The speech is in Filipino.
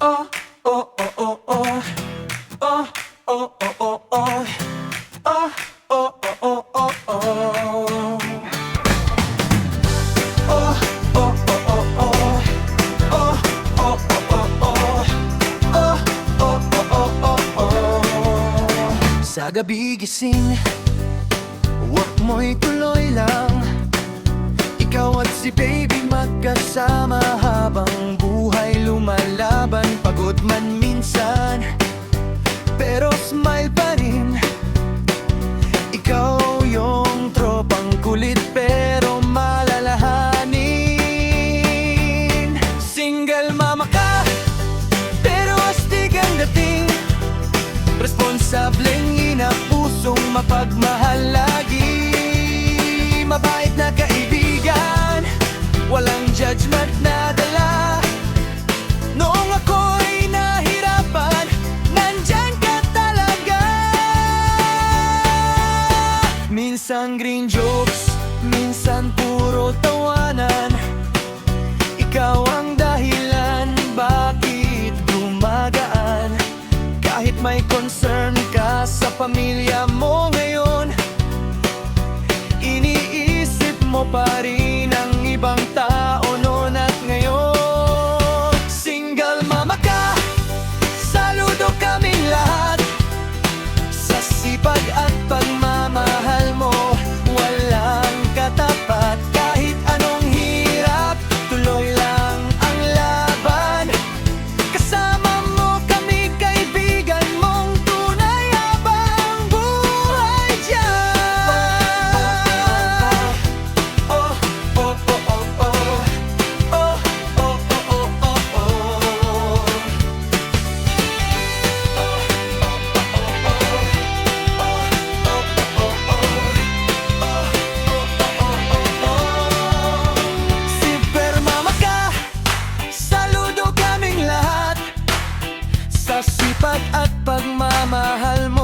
Oh, oh, oh, oh, oh. Oh, oh, oh, oh, oh. Oh, oh, oh, oh, oh, oh. Oh, oh, oh, oh, oh. Oh, oh, oh, oh, oh. Oh, oh, oh, oh, oh, oh. Sa gabi gising, huwag mo'y tuloy lang. Ikaw at si baby magkasama habang buhay lumalaban. Pagod man minsan, pero smile pa rin. Ikaw yung tropang kulit pero malalahanin. Single mama ka, pero astig ang dating. Responsableng ina, pusong mapagmahal lagi. Mabait na kaibigan, walang judgment na dala. Noong ako'y nahirapan, nandyan ka talaga. Minsan green jokes, minsan puro tawanan. Ikaw ang dahilan bakit gumagaan. Kahit may concern ka sa pamilya mo ngayon, iniisip mo pa rin ang ibang tao noon at ngayon. Single mama ka, saludo kaming lahat. Sa sipag at pagmamahal mo, walang katapat. Kahit anong hirap, tuloy lang ang laban. Kasama mo kami, kaibigan mong tunay habang buhay dyan. Oh, oh, oh, oh, oh. Oh, oh, oh, oh, oh, oh. Super mama ka, saludo kaming lahat. Sa sipag at pagmamahal mo,